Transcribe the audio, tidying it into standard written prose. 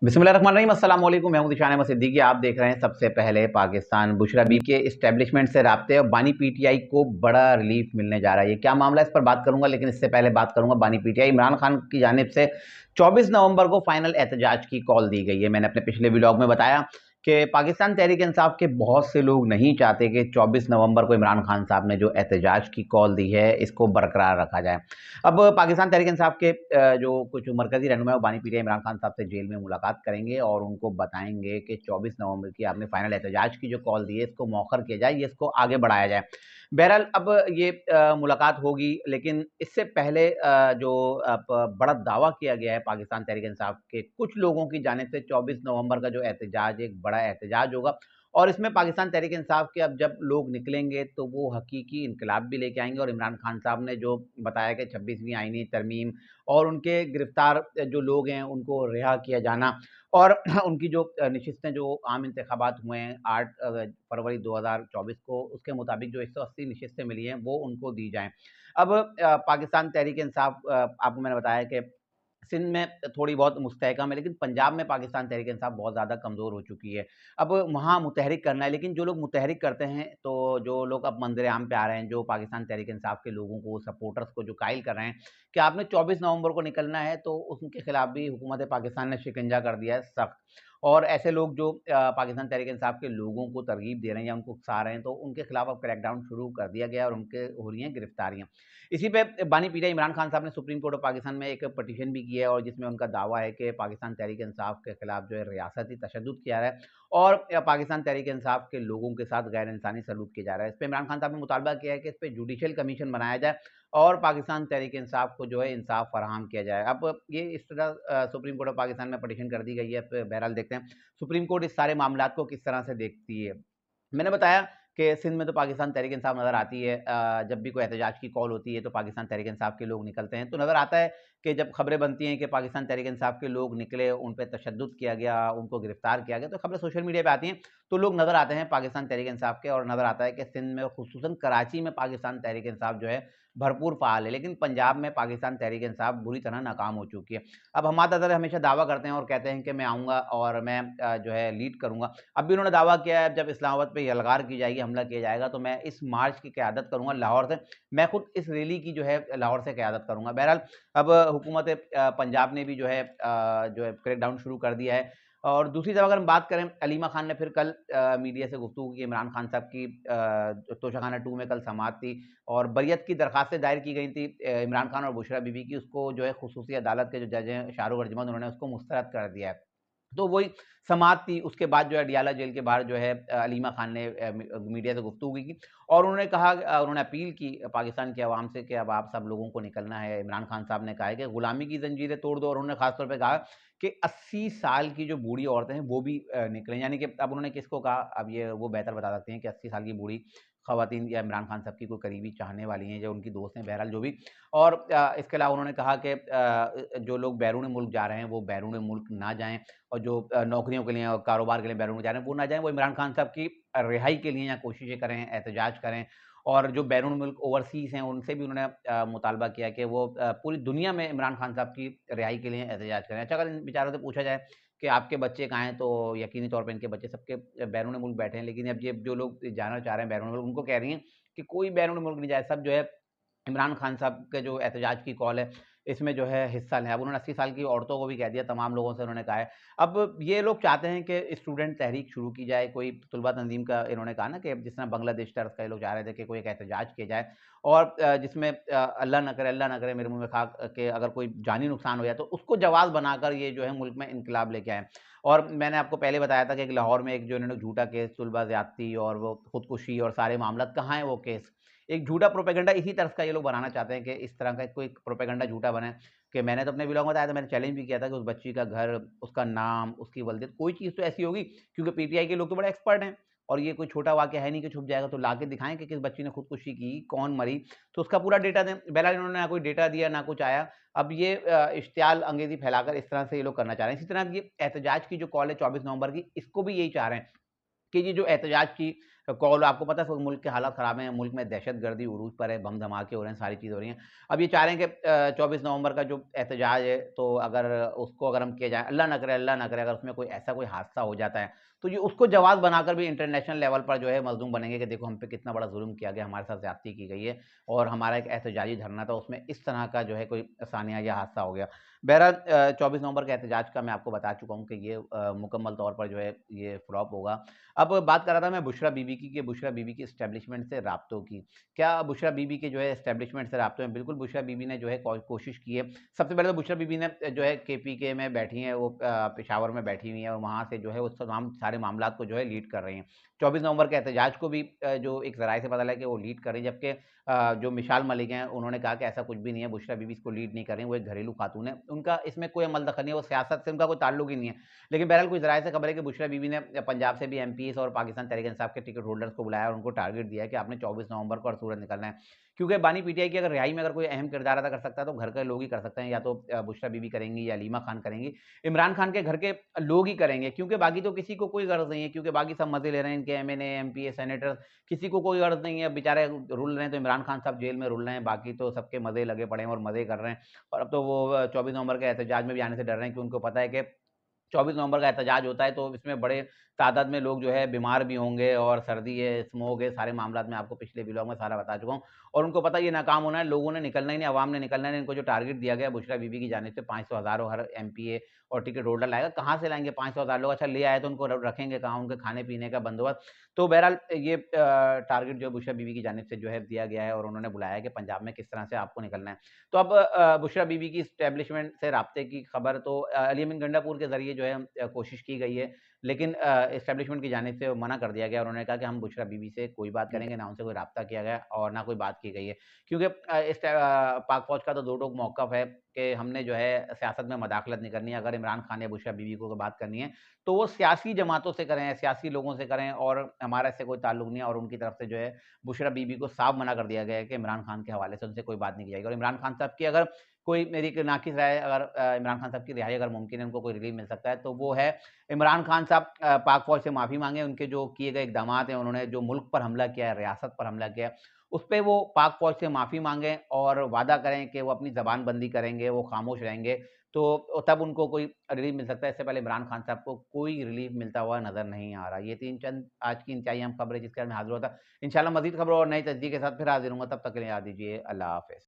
बिस्मिल्लाहिर्रहमानिर्रहीम, अस्सलाम वालेकुम। मैं हूं दिशान अहमद सिद्दीकी। आप देख रहे हैं सबसे पहले पाकिस्तान। बुशरा बीबी के इस्टेब्लिशमेंट से राब्ते और बानी पीटीआई को बड़ा रिलीफ मिलने जा रहा है। ये क्या मामला है, इस पर बात करूंगा, लेकिन इससे पहले बात करूंगा बानी पीटीआई। इमरान खान की जानिब से 24 नवंबर को फाइनल एहतजाज की कॉल दी गई है। मैंने अपने पिछले व्लॉग में बताया कि पाकिस्तान तहरीक इंसाफ के बहुत से लोग नहीं चाहते कि 24 नवंबर को इमरान खान साहब ने जो एहतजाज की कॉल दी है इसको बरकरार रखा जाए। अब पाकिस्तान तहरीक इंसाफ के जो कुछ मरकजी रहनुमा है वो बानी पीटीआई इमरान खान साहब से जेल में मुलाकात करेंगे और उनको बताएंगे कि 24 नवंबर की आपने फाइनल एहतजाज की जो कॉल दी है इसको मौखर किया जाए, ये इसको आगे बढ़ाया जाए। बहरहाल अब ये मुलाकात होगी, लेकिन इससे पहले जो बड़ा दावा किया गया है पाकिस्तान तहरीक इंसाफ के कुछ लोगों की जानिब से 24 नवंबर का जो एहतजाज एक बड़ा एहतजाज होगा और इसमें पाकिस्तान तहरीक इंसाफ के अब जब लोग निकलेंगे तो वो हकीकी इनकलाब भी लेके आएंगे। और इमरान खान साहब ने जो बताया कि 26वीं आईनी तरमीम और उनके गिरफ्तार जो लोग हैं उनको रिहा किया जाना और उनकी जो नशिस्तें जो आम इंतखाबात हुए हैं 8 फरवरी 2024 को, उसके मुताबिक जो 180 नशिस्तें मिली हैं वो उनको दी जाएं। अब पाकिस्तान तहरीक इंसाफ, आपको मैंने बताया कि सिंध में थोड़ी बहुत मुस्तहकम है, लेकिन पंजाब में पाकिस्तान तहरीक इंसाफ बहुत ज़्यादा कमज़ोर हो चुकी है। अब वहाँ मुतहरिक करना है, लेकिन जो लोग मुतहरिक करते हैं, तो जो लोग अब मंजर आम पे आ रहे हैं, जो पाकिस्तान तहरीक इंसाफ के लोगों को, सपोर्टर्स को जो कायल कर रहे हैं कि आपने 24 नवंबर को निकलना है, तो उनके खिलाफ भी हुकूमत पाकिस्तान ने शिकंजा कर दिया है सख्त। और ऐसे लोग जो पाकिस्तान तहरीक इंसाफ के लोगों को तरगीब दे रहे हैं या उनको उकसा रहे हैं, तो उनके खिलाफ अब क्रैकडाउन शुरू कर दिया गया और उनके हो रही हैं गिरफ्तारियाँ। इसी पे बानी पीटीआई इमरान खान साहब ने सुप्रीम कोर्ट ऑफ पाकिस्तान में एक पटिशन भी किया है और जिसमें उनका दावा है कि पाकिस्तान तहरीक इंसाफ के खिलाफ जो है रियासती तशद्दुद किया है और पाकिस्तान तहरीक इंसाफ के लोगों के साथ गैर इंसानी सलूक किया जा रहा है। इस पर इमरान खान साहब ने मुतालबा किया है कि इस पर जुडिशल कमीशन बनाया जाए और पाकिस्तान तहरीक इंसाफ को जो है इंसाफ फराहम किया जाए। अब ये इस तरह सुप्रीम कोर्ट ऑफ पाकिस्तान में पटिशन कर दी गई है। बहरहाल देखते हैं सुप्रीम कोर्ट इस सारे मामला को किस तरह से देखती है। मैंने बताया कि सिंध में तो पाकिस्तान तहरीक इंसाफ नज़र आती है। जब भी कोई एहतजाज की कॉल होती है तो पाकिस्तान तहरीक इंसाफ के लोग निकलते हैं, तो नज़र आता है कि जब खबरें बनती हैं कि पाकिस्तान तहरीक इंसाफ के लोग निकले, उन पर तशद्दुद किया गया, उनको गिरफ्तार किया गया, तो खबरें सोशल मीडिया पे आती हैं, तो लोग नज़र आते हैं पाकिस्तान तहरीक इंसाफ के। और नज़र आता है कि सिंध में, खुसूसन कराची में पाकिस्तान तहरीक इंसाफ जो है भरपूर फ़ाल है, लेकिन पंजाब में पाकिस्तान तहरीक इंसाफ बुरी तरह नाकाम हो चुकी है। अब हमाद अज़हर हमेशा दावा करते हैं और कहते हैं कि मैं आऊँगा और मैं जो है लीड करूँगा। अब भी उन्होंने दावा किया है जब इस्लामाबाद पे यलगार की जाएगी, हमला किया जाएगा, तो मैं इस मार्च की क़यादत करूँगा लाहौर से। मैं खुद इस रैली की जो है लाहौर से क़यादत करूँगा। बहरहाल अब हुकूमत पंजाब ने भी जो है क्रैकडाउन शुरू कर दिया है। और दूसरी तरफ अगर हम बात करें, अलीमा खान ने फिर कल मीडिया से गुफ्तगू की। इमरान खान साहब की तोशाखाना 2 में कल समाअत थी और बरियत की दरखास्तें दायर की गई थी इमरान खान और बुशरा बीबी की। उसको जो है खुसूसी अदालत के जो जज हैं शाहरुख अर्जमंद, उन्होंने उसको मुस्तरद कर दिया है। तो वही समाअत थी। उसके बाद जो है अडियाला जेल के बाहर जो है अलीमा खान ने मीडिया से गुफ्तगू की और उन्होंने कहा, उन्होंने अपील की पाकिस्तान की आवाम से कि अब आप सब लोगों को निकलना है। इमरान खान साहब ने कहा है कि गुलामी की जंजीरें तोड़ दो और उन्होंने खासतौर पे कहा कि 80 साल की जो बूढ़ी औरतें हैं वो भी निकलें। यानी कि अब उन्होंने किसको कहा, अब ये वो बेहतर बता सकते हैं कि 80 साल की बूढ़ी ख़वातीन या इमरान खान साहब की कोई करीबी चाहने वाली हैं या उनकी दोस्त हैं, बहरहाल जो भी। और इसके अलावा उन्होंने कहा कि जो लोग बैरून मुल्क जा रहे हैं वो बैरून मुल्क ना जाएँ और जो नौकरियों के लिए और कारोबार के लिए बैरून जा रहे हैं वो ना जाएँ, वो इमरान खान साहब की रिहाई के लिए यहाँ कोशिशें करें, एहतजाज करें। और जो बैरून मुल्क ओवरसीज़ हैं उनसे भी उन्होंने मुतालबा किया कि वो पूरी दुनिया में इमरान खान साहब की रिहाई के लिए एहतजाज करें। अच्छा, अगर इन बेचारों से पूछा जाए कि आपके बच्चे कहाँ हैं, तो यकीनी तौर पे इनके बच्चे सबके बैरून मुल्क बैठे हैं, लेकिन अब ये जो लोग जाना चाह रहे हैं बैरून मुल्क, उनको कह रही हैं कि कोई बैरून मुल्क नहीं जाए, सब जो है इमरान खान साहब के जो एहतजाज की कॉल है इसमें जो है हिस्सा लें। अब उन्होंने 80 साल की औरतों को भी कह दिया, तमाम लोगों से उन्होंने कहा है। अब ये लोग चाहते हैं कि स्टूडेंट तहरीक शुरू की जाए, कोई तुलबा तंजीम का इन्होंने कहा ना कि जिस तरह बांग्लादेश तर्ज का ये लोग चाह रहे थे कि कोई एक एहतजाज किया जाए और जिसमें अल्लाह ना करे मेरे मुँह में खाक कि अगर कोई जानी नुकसान हो जाए तो उसको जवाज़ बनाकर ये जो है मुल्क में इनकलाब लेके आएँ। और मैंने आपको पहले बताया था कि एक लाहौर में एक जो इन्होंने झूठा केस तुलबा ज़्यादती और वो खुदकुशी और सारे मामलात, कहाँ है वो केस? एक झूठा प्रोपेगेंडा इसी तरह का ये लोग बनाना चाहते हैं कि इस तरह का कोई प्रोपेगेंडा झूठा बने कि मैंने तो अपने व्लॉग में बताया था, मैंने चैलेंज भी किया था कि उस बच्ची का घर, उसका नाम, उसकी वल्दियत, कोई चीज़ तो ऐसी होगी, क्योंकि पीटीआई के लोग तो बड़े एक्सपर्ट हैं और ये कोई छोटा वाक़या है नहीं कि छुप जाएगा, तो लाके दिखाएँ कि किस बच्ची ने खुदकुशी की, कौन मरी, तो उसका पूरा डेटा दें। बहरहाल इन्होंने ना कोई डेटा दिया, ना कुछ आया। अब ये इश्तियाल अंगेज़ी फैलाकर इस तरह से ये लोग करना चाह रहे हैं। इसी तरह ये एहतजाज की जो कॉल है 24 नवंबर की, इसको भी यही चाह रहे हैं कि ये जो एहतजाज की कॉल, आपको पता है इस वक़्त मुल्क के हालात ख़राब हैं, मुल्क में दहशतगर्दी उरूज पर है, बम धमाके हो रहे हैं, सारी चीज़ें हो रही हैं। अब ये चाह रहे हैं कि 24 नवंबर का जो एहतजाज है, तो अगर हम किए जाएँ, अल्लाह ना करे अगर उसमें कोई ऐसा कोई हादसा हो जाता है, तो ये उसको जवाब बनाकर भी इंटरनेशनल लेवल पर जो है मज़लूम बनेंगे कि देखो हम पे कितना बड़ा ज़ुल्म किया गया, हमारे साथ ज़्यादती की गई है और हमारा एक एहतजाजी धरना था, उसमें इस तरह का जो है कोई सानिया या हादसा हो गया। बहरहाल 24 नवंबर के एहतजाज का मैं आपको बता चुका हूँ कि ये मुकम्मल तौर पर जो है ये फ्लॉप होगा। अब बात कर रहा था मैं बुशरा बीबी की, कि बुशरा बीबी की एस्टेब्लिशमेंट से राब्तों की। क्या बुशरा बीबी के जो है एस्टेब्लिशमेंट से राब्ते हैं? बिल्कुल, बुशरा बीबी ने जो है कोशिश की है। सबसे पहले तो बुशरा बीबी ने जो है केपीके में बैठी हैं, वो पेशावर में बैठी हुई हैं और वहाँ से जो है वो तमाम सारे मामलात को जो है लीड कर रही हैं। 24 नवंबर के एहतजाज को भी जो एक ज़राए से पता लगा कि वो लीड कर रही हैं, जबकि जो मिशाल मलिक हैं, उन्होंने कहा कि ऐसा कुछ भी नहीं है, बुशरा बीबी इसको लीड नहीं कर रही हैं, वो एक घरेलू खातून है। उनका इसमें कोई अमल दखल नहीं है, वो सियासत से उनका कोई ताल्लुक ही नहीं है। लेकिन बहरहाल कुछ ज़राए से खबर है कि बुशरा बीबी ने पंजाब से भी एमपीज़ और पाकिस्तान तहरीक-ए-इंसाफ के टिकट होल्डर्स को बुलाया और उनको टारगेट दिया है कि आपने 24 नवंबर को और सूरत निकलना है। क्योंकि बानी पीटीआई की अगर रिहाई में अगर कोई अहम किरदार अदा कर सकता है, तो घर के लोग ही कर सकते हैं, या तो बुशरा बीबी करेंगी या अलीमा खान करेंगी। इमरान खान के घर के लोग ही करेंगे, क्योंकि बाकी तो किसी को कोई गर्ज़ नहीं है, क्योंकि बाकी सब मज़े ले रहे हैं, इनके एमएनए, एमपीए, सेनेटर, किसी को कोई गर्ज़ नहीं है, बेचारे रुल रहे हैं, तो इमरान खान साहब जेल में रुल रहे हैं, बाकी तो सबके मज़े लगे पड़े हैं और मज़े कर रहे हैं। और अब तो वो 24 नवंबर के एहतजाज में भी आने से डर रहे हैं, कि उनको पता है कि 24 नवंबर का एहतजाज होता है, तो इसमें बड़े तादाद में लोग जो है बीमार भी होंगे, और सर्दी है, स्मोक है, सारे मामलात मैं आपको पिछले व्लॉग में सारा बता चुका हूँ। और उनको पता है ये नाकाम होना है, लोगों ने निकलना ही नहीं, अवाम ने निकलना ही नहीं। इनको जो टारगेट दिया गया है बुशरा बीबी की जानिब से, 500 हज़ार हर एमपीए और टिकट होल्डर लाएगा, कहाँ से लाएँगे 500 हज़ार लोग? अच्छा ले आए तो उनको रखेंगे कहाँ? उनके खाने-पीने का बंदोबस्त। तो बहरहाल ये टारगेट जो है बुशरा बीबी की जानिब से जो है दिया गया है, और उन्होंने बुलाया है कि पंजाब में किस तरह से आपको निकलना है। तो अब बुशरा बीबी की एस्टेब्लिशमेंट से राब्ते की खबर तो अली अमीन गंडापुर के ज़रिए जो है कोशिश की गई है, लेकिन एस्टेब्लिशमेंट की जानिब से मना कर दिया गया। उन्होंने कहा कि हम बुशरा बीबी से कोई बात करेंगे, ना उनसे कोई राब्ता किया गया और ना कोई बात की गई है। क्योंकि पाक फ़ौज का तो दो टोक मौक़िफ़ है कि हमने जो है सियासत में मदाखलत नहीं करनी है। अगर इमरान खान या बुशरा बीबी को बात करनी है, तो वो सियासी जमातों से करें, सियासी लोगों से करें, और हमारा इससे कोई ताल्लुक नहीं है। और उनकी तरफ से जो है बुशरा बीबी को साफ मना कर दिया गया है कि इमरान खान के हवाले से उनसे कोई बात नहीं की जाएगी। और इमरान खान साहब की अगर कोई मेरी एक नाक़िस राय, अगर इमरान खान साहब की रिहाई अगर मुमकिन है, उनको कोई रिलीफ़ मिल सकता है, तो वो है इमरान खान साहब पाक फ़ौज से माफ़ी माँगे। उनके जो किए गए इक़दामात हैं, उन्होंने जो मुल्क पर हमला किया है, रियासत पर हमला किया है, उस पे वो पाक फ़ौज से माफ़ी माँगे और वादा करें कि वो अपनी ज़बानबंदी करेंगे, वो ख़ामोश रहेंगे, तो तब उनको कोई रिलीफ़ मिल सकता है। इससे पहले इमरान खान साहब को कोई रिलीफ़ मिलता हुआ नज़र नहीं आ रहा। ये 3 चंद आज की इंतहाई अहम खबरें जिसके साथ मैं हाज़िर हुआ था। इंशाअल्लाह मज़ीद खबरों और नई तजदीद के साथ फिर हाज़िर होऊँगा, तब तक के लिए याद दीजिए अल्लाह हाफ़िज़।